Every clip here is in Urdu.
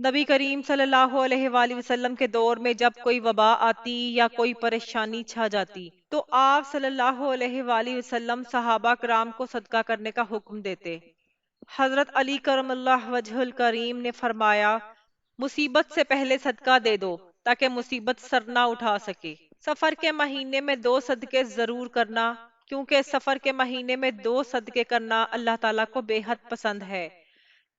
نبی کریم صلی اللہ علیہ وآلہ وسلم کے دور میں جب کوئی وبا آتی یا کوئی پریشانی چھا جاتی تو آپ صلی اللہ علیہ وآلہ وسلم صحابہ کرام کو صدقہ کرنے کا حکم دیتے۔ حضرت علی کرم اللہ وجہ الکریم نے فرمایا، مصیبت سے پہلے صدقہ دے دو تاکہ مصیبت سر نہ اٹھا سکے۔ سفر کے مہینے میں 2 صدقے ضرور کرنا، کیونکہ سفر کے مہینے میں 2 صدقے کرنا اللہ تعالیٰ کو بے حد پسند ہے۔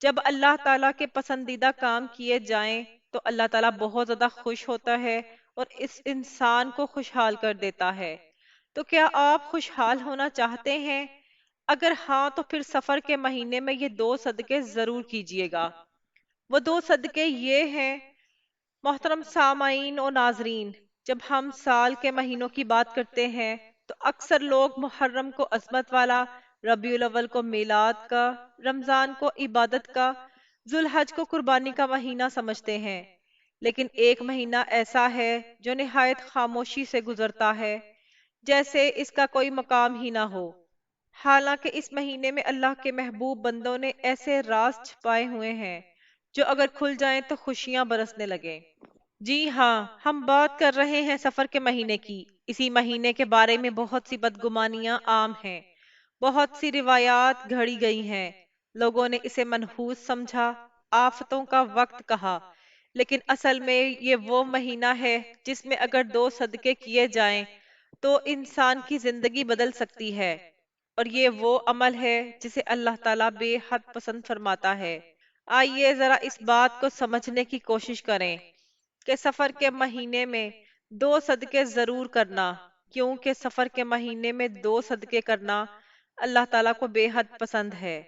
جب اللہ تعالیٰ کے پسندیدہ کام کیے جائیں تو اللہ تعالیٰ بہت زیادہ خوش ہوتا ہے اور اس انسان کو خوشحال کر دیتا ہے۔ تو کیا آپ خوشحال ہونا چاہتے ہیں؟ اگر ہاں تو پھر سفر کے مہینے میں یہ 2 صدقے ضرور کیجیے گا۔ وہ 2 صدقے یہ ہیں۔ محترم سامعین و ناظرین، جب ہم سال کے مہینوں کی بات کرتے ہیں تو اکثر لوگ محرم کو عظمت والا، ربیع الاول کو میلاد کا، رمضان کو عبادت کا، ذوالحج کو قربانی کا مہینہ سمجھتے ہیں۔ لیکن ایک مہینہ ایسا ہے جو نہایت خاموشی سے گزرتا ہے، جیسے اس کا کوئی مقام ہی نہ ہو۔ حالانکہ اس مہینے میں اللہ کے محبوب بندوں نے ایسے راز چھپائے ہوئے ہیں جو اگر کھل جائیں تو خوشیاں برسنے لگیں۔ جی ہاں، ہم بات کر رہے ہیں سفر کے مہینے کی۔ اسی مہینے کے بارے میں بہت سی بدگمانیاں عام ہیں، بہت سی روایات گھڑی گئی ہیں۔ لوگوں نے اسے منحوس سمجھا، آفتوں کا وقت کہا، لیکن اصل میں یہ وہ مہینہ ہے جس میں اگر 2 صدقے کیے جائیں تو انسان کی زندگی بدل سکتی ہے، اور یہ وہ عمل ہے جسے اللہ تعالیٰ بے حد پسند فرماتا ہے۔ آئیے ذرا اس بات کو سمجھنے کی کوشش کریں کہ سفر کے مہینے میں 2 صدقے ضرور کرنا، کیونکہ سفر کے مہینے میں 2 صدقے کرنا اللہ تعالیٰ کو بے حد پسند ہے۔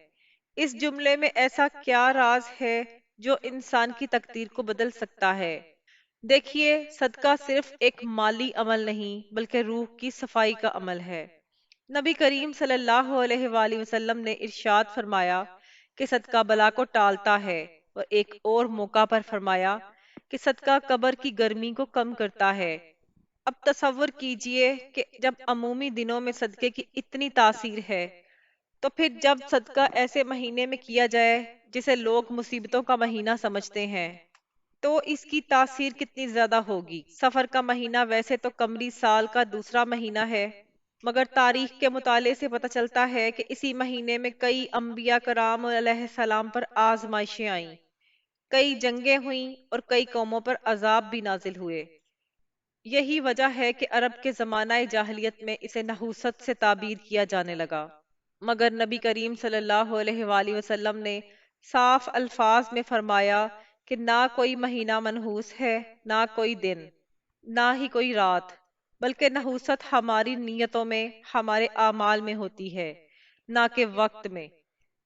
اس جملے میں ایسا کیا راز ہے جو انسان کی تقدیر کو بدل سکتا ہے؟ دیکھیے، صدقہ صرف ایک مالی عمل نہیں بلکہ روح کی صفائی کا عمل ہے۔ نبی کریم صلی اللہ علیہ وآلہ وسلم نے ارشاد فرمایا کہ صدقہ بلا کو ٹالتا ہے، اور ایک اور موقع پر فرمایا کہ صدقہ قبر کی گرمی کو کم کرتا ہے۔ اب تصور کیجئے کہ جب عمومی دنوں میں صدقے کی اتنی تاثیر ہے، تو پھر جب صدقہ ایسے مہینے میں کیا جائے جسے لوگ مصیبتوں کا مہینہ سمجھتے ہیں، تو اس کی تاثیر کتنی زیادہ ہوگی۔ سفر کا مہینہ ویسے تو قمری سال کا دوسرا مہینہ ہے، مگر تاریخ کے مطالعے سے پتہ چلتا ہے کہ اسی مہینے میں کئی انبیاء کرام علیہ السلام پر آزمائشیں آئیں، کئی جنگیں ہوئیں اور کئی قوموں پر عذاب بھی نازل ہوئے۔ یہی وجہ ہے کہ عرب کے زمانہ جاہلیت میں اسے نحوست سے تعبیر کیا جانے لگا، مگر نبی کریم صلی اللہ علیہ وآلہ وسلم نے صاف الفاظ میں فرمایا کہ نہ کوئی مہینہ منحوس ہے، نہ کوئی دن، نہ ہی کوئی رات، بلکہ نحوست ہماری نیتوں میں، ہمارے اعمال میں ہوتی ہے، نہ کہ وقت میں۔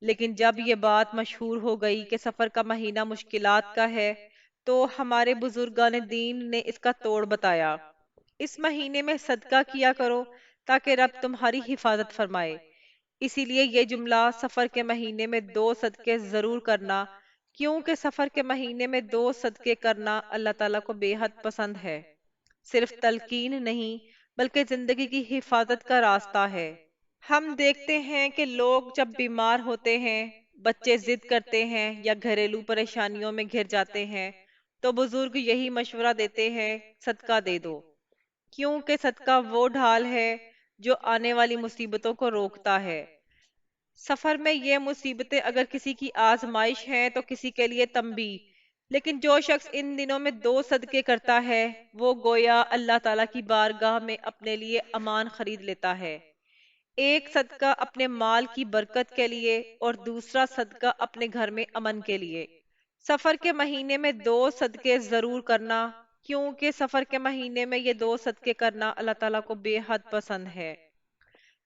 لیکن جب یہ بات مشہور ہو گئی کہ سفر کا مہینہ مشکلات کا ہے، تو ہمارے بزرگان دین نے اس کا توڑ بتایا۔ اس مہینے میں صدقہ کیا کرو تاکہ رب تمہاری حفاظت فرمائے۔ اسی لیے یہ جملہ سفر کے مہینے میں 2 صدقے ضرور کرنا، کیونکہ سفر کے مہینے میں 2 صدقے کرنا اللہ تعالیٰ کو بے حد پسند ہے۔ صرف تلقین نہیں بلکہ زندگی کی حفاظت کا راستہ ہے۔ ہم دیکھتے ہیں کہ لوگ جب بیمار ہوتے ہیں، بچے ضد کرتے ہیں یا گھریلو پریشانیوں میں گھر جاتے ہیں، تو بزرگ یہی مشورہ دیتے ہیں، صدقہ دے دو، کیونکہ صدقہ وہ ڈھال ہے جو آنے والی مصیبتوں کو روکتا ہے۔ سفر میں یہ مصیبتیں اگر کسی کی آزمائش ہیں تو کسی کے لیے تنبیہ، لیکن جو شخص ان دنوں میں 2 صدقے کرتا ہے وہ گویا اللہ تعالیٰ کی بارگاہ میں اپنے لیے امان خرید لیتا ہے۔ ایک صدقہ اپنے مال کی برکت کے لیے اور دوسرا صدقہ اپنے گھر میں امن کے لیے۔ سفر کے مہینے میں 2 صدقے ضرور کرنا، کیونکہ سفر کے مہینے میں یہ 2 صدقے کرنا اللہ تعالیٰ کو بے حد پسند ہے۔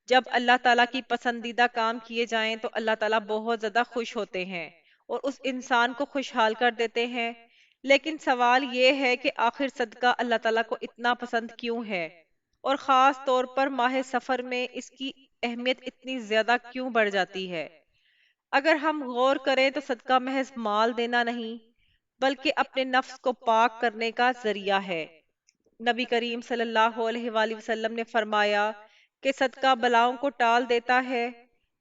جب اللہ تعالیٰ کی پسندیدہ کام کیے جائیں تو اللہ تعالیٰ بہت زیادہ خوش ہوتے ہیں اور اس انسان کو خوشحال کر دیتے ہیں۔ لیکن سوال یہ ہے کہ آخر صدقہ اللہ تعالیٰ کو اتنا پسند کیوں ہے، اور خاص طور پر ماہ سفر میں اس کی اہمیت اتنی زیادہ کیوں بڑھ جاتی ہے؟ اگر ہم غور کریں تو صدقہ محض مال دینا نہیں بلکہ اپنے نفس کو پاک کرنے کا ذریعہ ہے۔ نبی کریم صلی اللہ علیہ وآلہ وسلم نے فرمایا کہ صدقہ بلاؤں کو ٹال دیتا ہے۔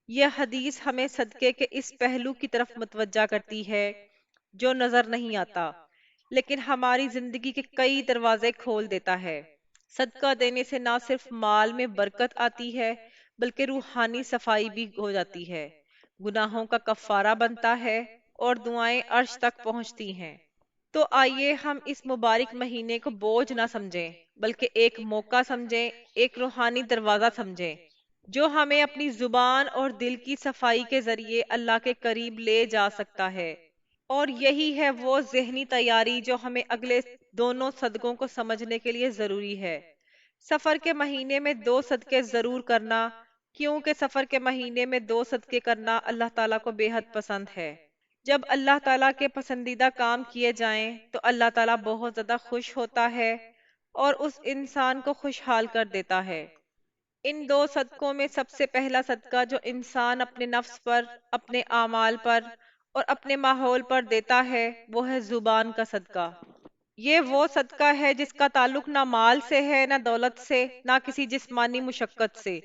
یہ حدیث ہمیں صدقے کے اس پہلو کی طرف متوجہ کرتی ہے جو نظر نہیں آتا، لیکن ہماری زندگی کے کئی دروازے کھول دیتا ہے۔ صدقہ دینے سے نہ صرف مال میں برکت آتی ہے، بلکہ روحانی صفائی بھی ہو جاتی ہے، گناہوں کا کفارہ بنتا ہے، اور دعائیں عرش تک پہنچتی ہیں۔ تو آئیے ہم اس مبارک مہینے کو بوجھ نہ سمجھیں، بلکہ ایک موقع سمجھیں، ایک روحانی دروازہ سمجھیں، جو ہمیں اپنی زبان اور دل کی صفائی کے ذریعے اللہ کے قریب لے جا سکتا ہے۔ اور یہی ہے وہ ذہنی تیاری جو ہمیں اگلے دونوں صدقوں کو سمجھنے کے لیے ضروری ہے۔ سفر کے مہینے میں 2 صدقے ضرور کرنا، کیونکہ سفر کے مہینے میں 2 صدقے کرنا اللہ تعالیٰ کو بے حد پسند ہے۔ جب اللہ تعالیٰ کے پسندیدہ کام کیے جائیں تو اللہ تعالیٰ بہت زیادہ خوش ہوتا ہے اور اس انسان کو خوشحال کر دیتا ہے۔ ان 2 صدقوں میں سب سے پہلا صدقہ جو انسان اپنے نفس پر، اپنے اعمال پر اور اپنے ماحول پر دیتا ہے، وہ ہے زبان کا صدقہ۔ یہ وہ صدقہ ہے جس کا تعلق نہ مال سے ہے، نہ دولت سے، نہ کسی جسمانی مشقت سے،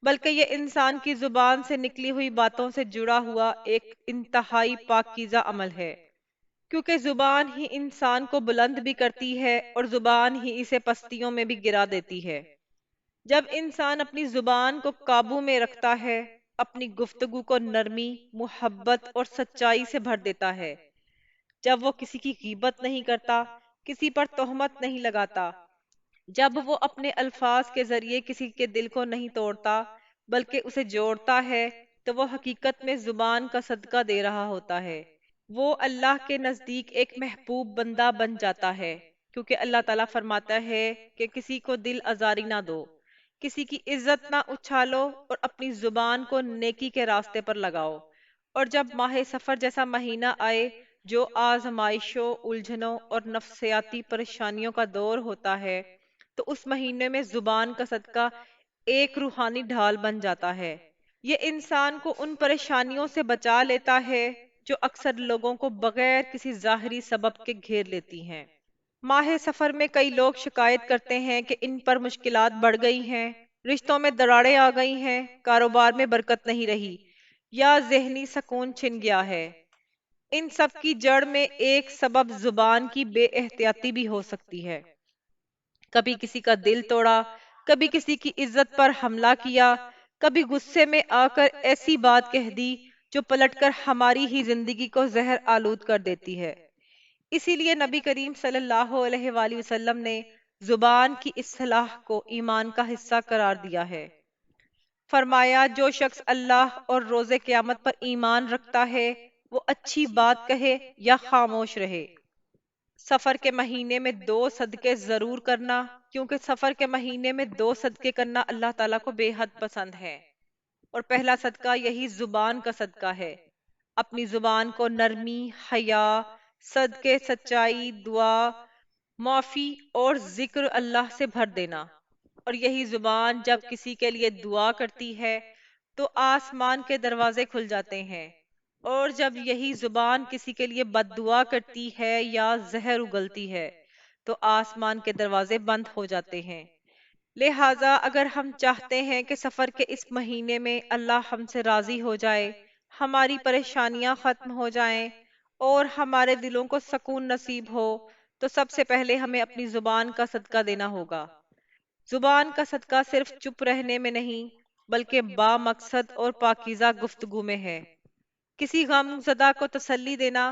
بلکہ یہ انسان کی زبان سے نکلی ہوئی باتوں سے جڑا ہوا ایک انتہائی پاکیزہ عمل ہے، کیونکہ زبان ہی انسان کو بلند بھی کرتی ہے اور زبان ہی اسے پستیوں میں بھی گرا دیتی ہے۔ جب انسان اپنی زبان کو قابو میں رکھتا ہے، اپنی گفتگو کو نرمی، محبت اور سچائی سے بھر دیتا ہے، جب وہ کسی کی غیبت نہیں کرتا، کسی پر تہمت نہیں لگاتا، جب وہ اپنے الفاظ کے ذریعے کسی کے دل کو نہیں توڑتا بلکہ اسے جوڑتا ہے، تو وہ حقیقت میں زبان کا صدقہ دے رہا ہوتا ہے۔ وہ اللہ کے نزدیک ایک محبوب بندہ بن جاتا ہے، کیونکہ اللہ تعالیٰ فرماتا ہے کہ کسی کو دل آزاری نہ دو، کسی کی عزت نہ اچھالو، اور اپنی زبان کو نیکی کے راستے پر لگاؤ۔ اور جب ماہ سفر جیسا مہینہ آئے جو آزمائشوں، الجھنوں اور نفسیاتی پریشانیوں کا دور ہوتا ہے، تو اس مہینے میں زبان کا صدقہ ایک روحانی ڈھال بن جاتا ہے۔ یہ انسان کو ان پریشانیوں سے بچا لیتا ہے جو اکثر لوگوں کو بغیر کسی ظاہری سبب کے گھیر لیتی ہیں۔ ماہ سفر میں کئی لوگ شکایت کرتے ہیں کہ ان پر مشکلات بڑھ گئی ہیں، رشتوں میں دراڑیں آ گئی ہیں، کاروبار میں برکت نہیں رہی، یا ذہنی سکون چھن گیا ہے۔ ان سب کی جڑ میں ایک سبب زبان کی بے احتیاطی بھی ہو سکتی ہے۔ کبھی کسی کا دل توڑا، کبھی کسی کی عزت پر حملہ کیا، کبھی غصے میں آ کر ایسی بات کہہ دی جو پلٹ کر ہماری ہی زندگی کو زہر آلود کر دیتی ہے۔ اسی لیے نبی کریم صلی اللہ علیہ وآلہ وسلم نے زبان کی اصلاح کو ایمان کا حصہ قرار دیا ہے۔ فرمایا، جو شخص اللہ اور روز قیامت پر ایمان رکھتا ہے، وہ اچھی بات کہے یا خاموش رہے۔ سفر کے مہینے میں 2 صدقے ضرور کرنا، کیونکہ سفر کے مہینے میں 2 صدقے کرنا اللہ تعالیٰ کو بے حد پسند ہے۔ اور پہلا صدقہ یہی زبان کا صدقہ ہے۔ اپنی زبان کو نرمی، حیا، صدقے، سچائی، دعا، معافی اور ذکر اللہ سے بھر دینا۔ اور یہی زبان جب کسی کے لیے دعا کرتی ہے تو آسمان کے دروازے کھل جاتے ہیں، اور جب یہی زبان کسی کے لیے بد دعا کرتی ہے یا زہر اگلتی ہے تو آسمان کے دروازے بند ہو جاتے ہیں۔ لہٰذا اگر ہم چاہتے ہیں کہ سفر کے اس مہینے میں اللہ ہم سے راضی ہو جائے، ہماری پریشانیاں ختم ہو جائیں اور ہمارے دلوں کو سکون نصیب ہو، تو سب سے پہلے ہمیں اپنی زبان کا صدقہ دینا ہوگا۔ زبان کا صدقہ صرف چپ رہنے میں نہیں، بلکہ با مقصد اور پاکیزہ گفتگو میں ہے۔ کسی غم زدہ کو تسلی دینا،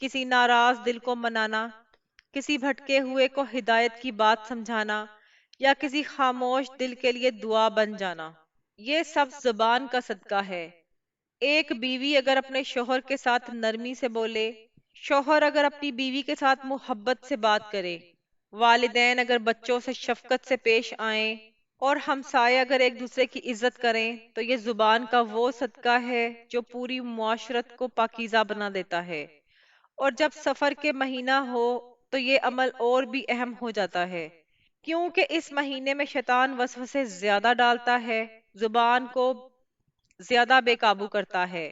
کسی ناراض دل کو منانا، کسی بھٹکے ہوئے کو ہدایت کی بات سمجھانا، یا کسی خاموش دل کے لیے دعا بن جانا، یہ سب زبان کا صدقہ ہے۔ ایک بیوی اگر اپنے شوہر کے ساتھ نرمی سے بولے، شوہر اگر اپنی بیوی کے ساتھ محبت سے بات کرے، والدین اگر بچوں سے شفقت سے پیش آئیں، اور ہمسائے اگر ایک دوسرے کی عزت کریں، تو یہ زبان کا وہ صدقہ ہے جو پوری معاشرت کو پاکیزہ بنا دیتا ہے۔ اور جب سفر کے مہینہ ہو تو یہ عمل اور بھی اہم ہو جاتا ہے، کیونکہ اس مہینے میں شیطان وسوسے زیادہ ڈالتا ہے، زبان کو زیادہ بے قابو کرتا ہے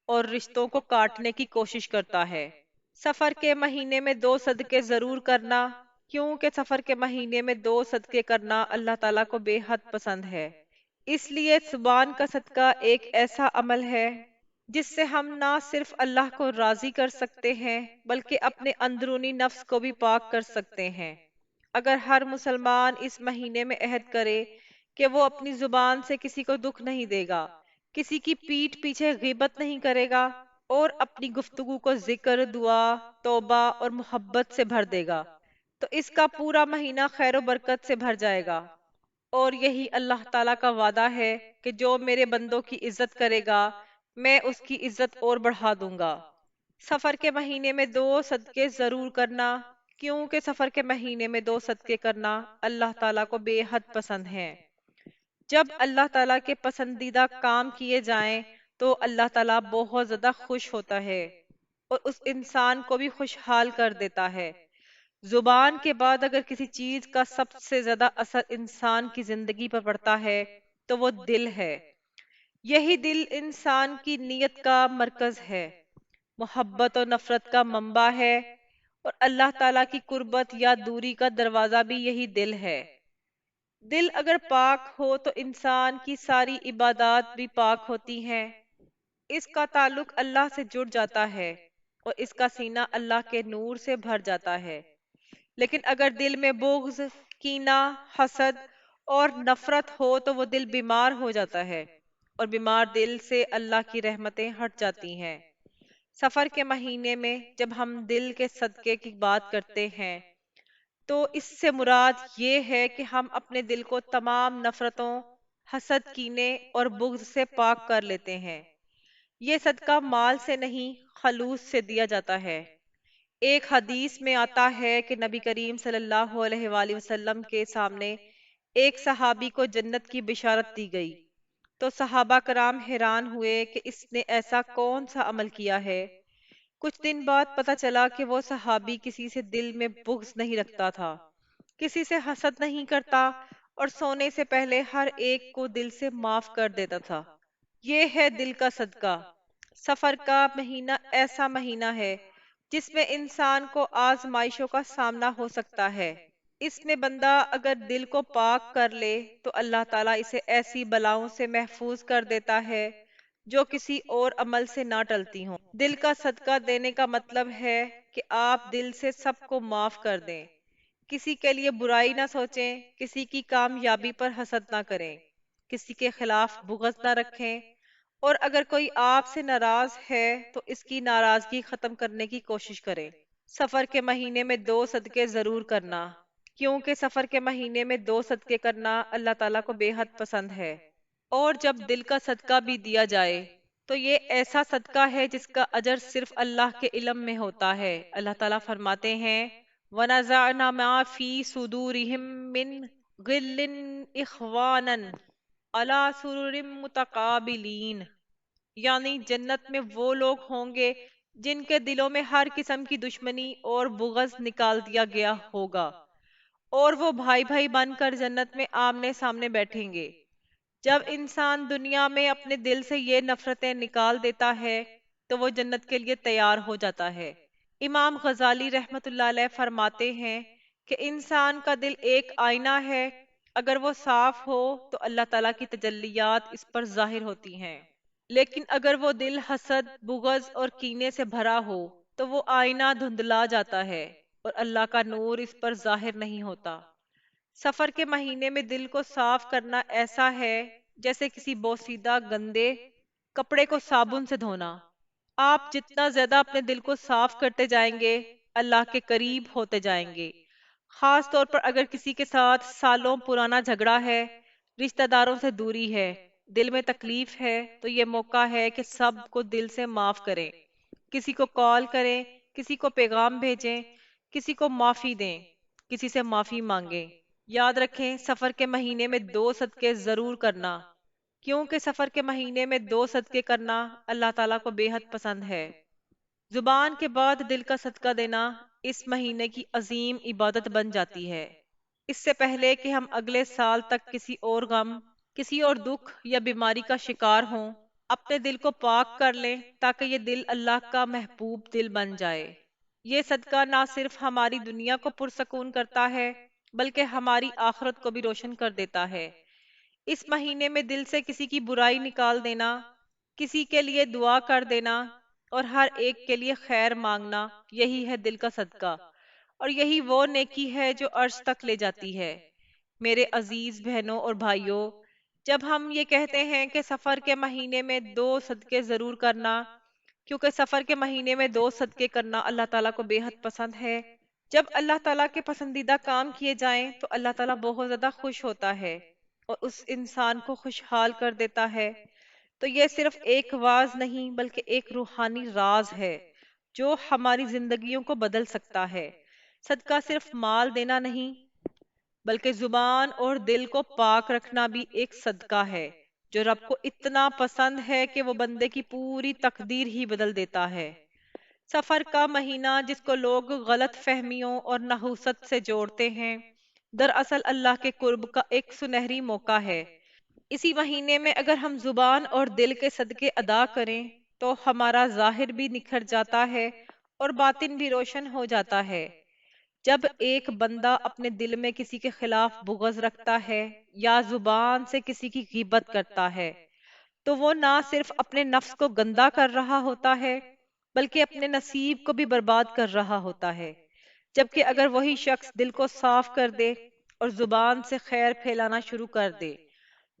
اور رشتوں کو کاٹنے کی کوشش کرتا ہے۔ سفر کے مہینے میں 2 صدقے ضرور کرنا، کیونکہ سفر کے مہینے میں 2 صدقے کرنا اللہ تعالیٰ کو بے حد پسند ہے۔ اس لیے زبان کا صدقہ ایک ایسا عمل ہے جس سے ہم نہ صرف اللہ کو راضی کر سکتے ہیں بلکہ اپنے اندرونی نفس کو بھی پاک کر سکتے ہیں۔ اگر ہر مسلمان اس مہینے میں عہد کرے کہ وہ اپنی زبان سے کسی کو دکھ نہیں دے گا، کسی کی پیٹھ پیچھے غیبت نہیں کرے گا، اور اپنی گفتگو کو ذکر، دعا، توبہ اور محبت سے بھر دے گا، تو اس کا پورا مہینہ خیر و برکت سے بھر جائے گا۔ اور یہی اللہ تعالیٰ کا وعدہ ہے کہ جو میرے بندوں کی عزت کرے گا میں اس کی عزت اور بڑھا دوں گا۔ سفر کے مہینے میں 2 صدقے ضرور کرنا، کیونکہ سفر کے مہینے میں 2 صدقے کرنا اللہ تعالیٰ کو بے حد پسند ہے۔ جب اللہ تعالیٰ کے پسندیدہ کام کیے جائیں تو اللہ تعالیٰ بہت زیادہ خوش ہوتا ہے اور اس انسان کو بھی خوشحال کر دیتا ہے۔ زبان کے بعد اگر کسی چیز کا سب سے زیادہ اثر انسان کی زندگی پر پڑتا ہے تو وہ دل ہے۔ یہی دل انسان کی نیت کا مرکز ہے، محبت و نفرت کا منبع ہے، اور اللہ تعالیٰ کی قربت یا دوری کا دروازہ بھی یہی دل ہے۔ دل اگر پاک ہو تو انسان کی ساری عبادات بھی پاک ہوتی ہیں، اس کا تعلق اللہ سے جڑ جاتا ہے اور اس کا سینہ اللہ کے نور سے بھر جاتا ہے۔ لیکن اگر دل میں بغض، کینہ، حسد اور نفرت ہو تو وہ دل بیمار ہو جاتا ہے، اور بیمار دل سے اللہ کی رحمتیں ہٹ جاتی ہیں۔ سفر کے مہینے میں جب ہم دل کے صدقے کی بات کرتے ہیں تو اس سے مراد یہ ہے کہ ہم اپنے دل کو تمام نفرتوں، حسد، کینے اور بغض سے پاک کر لیتے ہیں۔ یہ صدقہ مال سے نہیں، خلوص سے دیا جاتا ہے۔ ایک حدیث میں آتا ہے کہ نبی کریم صلی اللہ علیہ وآلہ وسلم کے سامنے ایک صحابی کو جنت کی بشارت دی گئی، تو صحابہ کرام حیران ہوئے کہ اس نے ایسا کون سا عمل کیا ہے۔ کچھ دن بعد پتہ چلا کہ وہ صحابی کسی سے دل میں بغض نہیں رکھتا تھا، کسی سے حسد نہیں کرتا، اور سونے سے پہلے ہر ایک کو دل سے معاف کر دیتا تھا۔ یہ ہے دل کا صدقہ۔ سفر کا مہینہ ایسا مہینہ ہے جس میں انسان کو آزمائشوں کا سامنا ہو سکتا ہے۔ اس میں بندہ اگر دل کو پاک کر لے تو اللہ تعالیٰ اسے ایسی بلاؤں سے محفوظ کر دیتا ہے جو کسی اور عمل سے نہ ٹلتی ہوں۔ دل کا صدقہ دینے کا مطلب ہے کہ آپ دل سے سب کو معاف کر دیں، کسی کے لیے برائی نہ سوچیں، کسی کی کامیابی پر حسد نہ کریں، کسی کے خلاف بغض نہ رکھیں، اور اگر کوئی آپ سے ناراض ہے تو اس کی ناراضگی ختم کرنے کی کوشش کریں۔ سفر کے مہینے میں 2 صدقے ضرور کرنا، کیونکہ سفر کے مہینے میں 2 صدقے کرنا اللہ تعالیٰ کو بے حد پسند ہے۔ اور جب دل کا صدقہ بھی دیا جائے تو یہ ایسا صدقہ ہے جس کا اجر صرف اللہ کے علم میں ہوتا ہے۔ اللہ تعالیٰ فرماتے ہیں وَنَزَعْنَا مَا فِي صُدُورِهِم مِّن غِلٍّ إِخْوَانًا عَلَى سُرُرٍ مُتَقَابِلِينَ، یعنی جنت میں وہ لوگ ہوں گے جن کے دلوں میں ہر قسم کی دشمنی اور بغض نکال دیا گیا ہوگا، اور وہ بھائی بھائی بن کر جنت میں آمنے سامنے بیٹھیں گے۔ جب انسان دنیا میں اپنے دل سے یہ نفرتیں نکال دیتا ہے تو وہ جنت کے لیے تیار ہو جاتا ہے۔ امام غزالی رحمت اللہ علیہ فرماتے ہیں کہ انسان کا دل ایک آئینہ ہے، اگر وہ صاف ہو تو اللہ تعالیٰ کی تجلیات اس پر ظاہر ہوتی ہیں، لیکن اگر وہ دل حسد، بغض اور کینے سے بھرا ہو تو وہ آئینہ دھندلا جاتا ہے اور اللہ کا نور اس پر ظاہر نہیں ہوتا۔ سفر کے مہینے میں دل کو صاف کرنا ایسا ہے جیسے کسی بوسیدہ گندے کپڑے کو صابن سے دھونا۔ آپ جتنا زیادہ اپنے دل کو صاف کرتے جائیں گے اللہ کے قریب ہوتے جائیں گے۔ خاص طور پر اگر کسی کے ساتھ سالوں پرانا جھگڑا ہے، رشتہ داروں سے دوری ہے، دل میں تکلیف ہے، تو یہ موقع ہے کہ سب کو دل سے معاف کریں، کسی کو کال کریں، کسی کو پیغام بھیجیں، کسی کو معافی دیں، کسی سے معافی مانگیں۔ یاد رکھیں سفر کے مہینے میں 2 صدقے ضرور کرنا، کیونکہ سفر کے مہینے میں 2 صدقے کرنا اللہ تعالیٰ کو بے حد پسند ہے۔ زبان کے بعد دل کا صدقہ دینا اس مہینے کی عظیم عبادت بن جاتی ہے۔ اس سے پہلے کہ ہم اگلے سال تک کسی اور غم، کسی اور دکھ یا بیماری کا شکار ہوں، اپنے دل کو پاک کر لیں تاکہ یہ دل اللہ کا محبوب دل بن جائے۔ یہ صدقہ نہ صرف ہماری دنیا کو پرسکون کرتا ہے بلکہ ہماری آخرت کو بھی روشن کر دیتا ہے۔ اس مہینے میں دل سے کسی کی برائی نکال دینا، کسی کے لیے دعا کر دینا اور ہر ایک کے لیے خیر مانگنا، یہی ہے دل کا صدقہ، اور یہی وہ نیکی ہے جو عرش تک لے جاتی ہے۔ میرے عزیز بہنوں اور بھائیوں، جب ہم یہ کہتے ہیں کہ سفر کے مہینے میں 2 صدقے ضرور کرنا، کیونکہ سفر کے مہینے میں 2 صدقے کرنا اللہ تعالیٰ کو بے حد پسند ہے، جب اللہ تعالیٰ کے پسندیدہ کام کیے جائیں تو اللہ تعالیٰ بہت زیادہ خوش ہوتا ہے اور اس انسان کو خوشحال کر دیتا ہے، تو یہ صرف ایک واز نہیں بلکہ ایک روحانی راز ہے جو ہماری زندگیوں کو بدل سکتا ہے۔ صدقہ صرف مال دینا نہیں، بلکہ زبان اور دل کو پاک رکھنا بھی ایک صدقہ ہے جو رب کو اتنا پسند ہے کہ وہ بندے کی پوری تقدیر ہی بدل دیتا ہے۔ سفر کا مہینہ جس کو لوگ غلط فہمیوں اور نحوست سے جوڑتے ہیں، دراصل اللہ کے قرب کا ایک سنہری موقع ہے۔ اسی مہینے میں اگر ہم زبان اور دل کے صدقے ادا کریں تو ہمارا ظاہر بھی نکھر جاتا ہے اور باطن بھی روشن ہو جاتا ہے۔ جب ایک بندہ اپنے دل میں کسی کے خلاف بغض رکھتا ہے یا زبان سے کسی کی غیبت کرتا ہے، تو وہ نہ صرف اپنے نفس کو گندا کر رہا ہوتا ہے بلکہ اپنے نصیب کو بھی برباد کر رہا ہوتا ہے۔ جبکہ اگر وہی شخص دل کو صاف کر دے اور زبان سے خیر پھیلانا شروع کر دے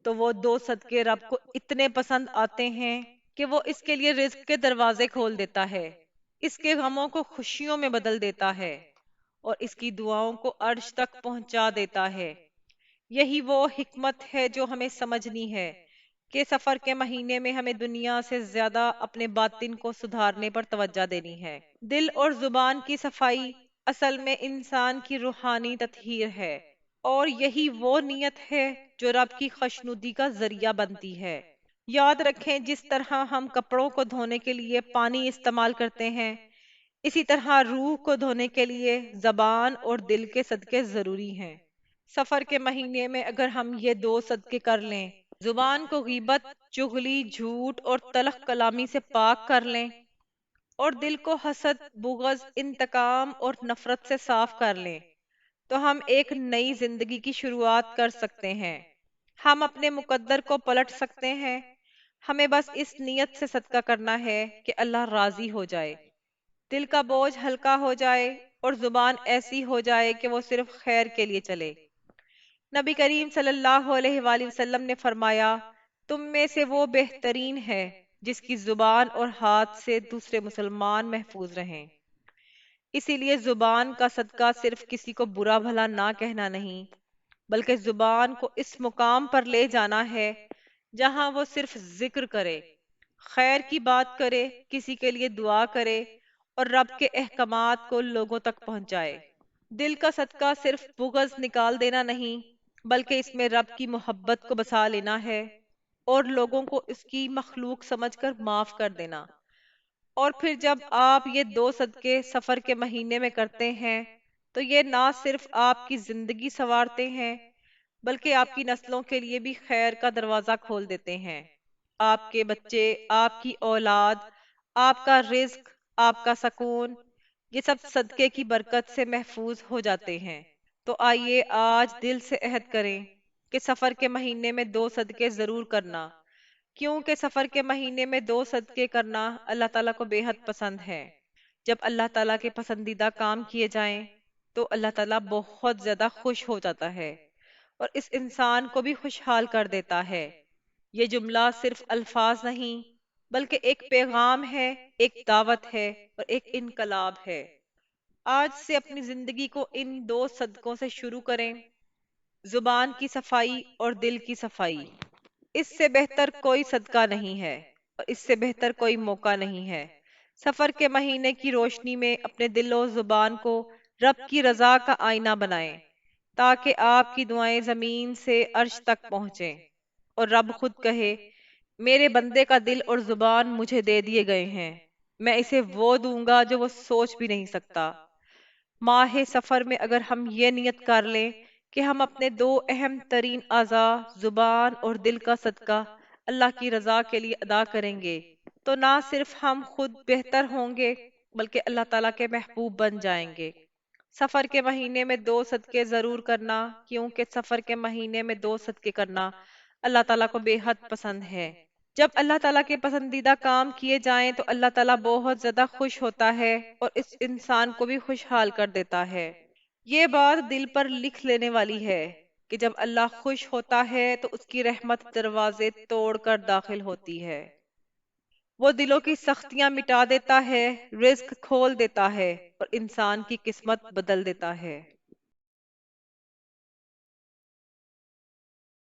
تو وہ 2 صدقے رب کو اتنے پسند آتے ہیں کہ وہ اس کے لیے رزق کے دروازے کھول دیتا ہے، اس کے غموں کو خوشیوں میں بدل دیتا ہے اور اس کی دعاؤں کو عرش تک پہنچا دیتا ہے۔ یہی وہ حکمت ہے جو ہمیں سمجھنی ہے کہ سفر کے مہینے میں ہمیں دنیا سے زیادہ اپنے باطن کو سدھارنے پر توجہ دینی ہے۔ دل اور زبان کی صفائی اصل میں انسان کی روحانی تطہیر ہے، اور یہی وہ نیت ہے جو رب کی خوشنودی کا ذریعہ بنتی ہے۔ یاد رکھیں، جس طرح ہم کپڑوں کو دھونے کے لیے پانی استعمال کرتے ہیں، اسی طرح روح کو دھونے کے لیے زبان اور دل کے صدقے ضروری ہیں۔ سفر کے مہینے میں اگر ہم یہ 2 صدقے کر لیں، زبان کو غیبت، چغلی، جھوٹ اور تلخ کلامی سے پاک کر لیں، اور دل کو حسد، بغض، انتقام اور نفرت سے صاف کر لیں، تو ہم ایک نئی زندگی کی شروعات کر سکتے ہیں۔ ہم اپنے مقدر کو پلٹ سکتے ہیں۔ ہمیں بس اس نیت سے صدقہ کرنا ہے کہ اللہ راضی ہو جائے، دل کا بوجھ ہلکا ہو جائے اور زبان ایسی ہو جائے کہ وہ صرف خیر کے لیے چلے۔ نبی کریم صلی اللہ علیہ وآلہ وسلم نے فرمایا، تم میں سے وہ بہترین ہے جس کی زبان اور ہاتھ سے دوسرے مسلمان محفوظ رہیں۔ اسی لیے زبان کا صدقہ صرف کسی کو برا بھلا نہ کہنا نہیں، بلکہ زبان کو اس مقام پر لے جانا ہے جہاں وہ صرف ذکر کرے، خیر کی بات کرے، کسی کے لیے دعا کرے اور رب کے احکامات کو لوگوں تک پہنچائے۔ دل کا صدقہ صرف بغض نکال دینا نہیں، بلکہ اس میں رب کی محبت کو بسا لینا ہے اور لوگوں کو اس کی مخلوق سمجھ کر معاف کر دینا۔ اور پھر جب آپ یہ 2 صدقے سفر کے مہینے میں کرتے ہیں تو یہ نہ صرف آپ کی زندگی سنوارتے ہیں بلکہ آپ کی نسلوں کے لیے بھی خیر کا دروازہ کھول دیتے ہیں۔ آپ کے بچے، آپ کی اولاد، آپ کا رزق، آپ کا سکون، یہ سب صدقے کی برکت سے محفوظ ہو جاتے ہیں۔ تو آئیے آج دل سے عہد کریں کہ سفر کے مہینے میں 2 صدقے ضرور کرنا، کیونکہ سفر کے مہینے میں 2 صدقے کرنا اللہ تعالیٰ کو بے حد پسند ہے۔ جب اللہ تعالیٰ کے پسندیدہ کام کیے جائیں تو اللہ تعالیٰ بہت زیادہ خوش ہو جاتا ہے اور اس انسان کو بھی خوشحال کر دیتا ہے۔ یہ جملہ صرف الفاظ نہیں بلکہ ایک پیغام ہے، ایک دعوت ہے اور ایک انقلاب ہے۔ آج سے اپنی زندگی کو ان 2 صدقوں سے شروع کریں، زبان کی صفائی اور دل کی صفائی۔ اس سے بہتر کوئی صدقہ نہیں ہے اور اس سے بہتر کوئی موقع نہیں ہے۔ سفر کے مہینے کی روشنی میں اپنے دل و زبان کو رب کی رضا کا آئینہ بنائیں تاکہ آپ کی دعائیں زمین سے عرش تک پہنچیں اور رب خود کہے، میرے بندے کا دل اور زبان مجھے دے دیے گئے ہیں، میں اسے وہ دوں گا جو وہ سوچ بھی نہیں سکتا۔ ماہ سفر میں اگر ہم یہ نیت کر لیں کہ ہم اپنے 2 اہم ترین اعضاء زبان اور دل کا صدقہ اللہ کی رضا کے لیے ادا کریں گے تو نہ صرف ہم خود بہتر ہوں گے بلکہ اللہ تعالیٰ کے محبوب بن جائیں گے۔ سفر کے مہینے میں 2 صدقے ضرور کرنا، کیونکہ سفر کے مہینے میں 2 صدقے کرنا اللہ تعالیٰ کو بے حد پسند ہے۔ جب اللہ تعالیٰ کے پسندیدہ کام کیے جائیں تو اللہ تعالیٰ بہت زیادہ خوش ہوتا ہے اور اس انسان کو بھی خوشحال کر دیتا ہے۔ یہ بات دل پر لکھ لینے والی ہے کہ جب اللہ خوش ہوتا ہے تو اس کی رحمت دروازے توڑ کر داخل ہوتی ہے۔ وہ دلوں کی سختیاں مٹا دیتا ہے، رزق کھول دیتا ہے اور انسان کی قسمت بدل دیتا ہے۔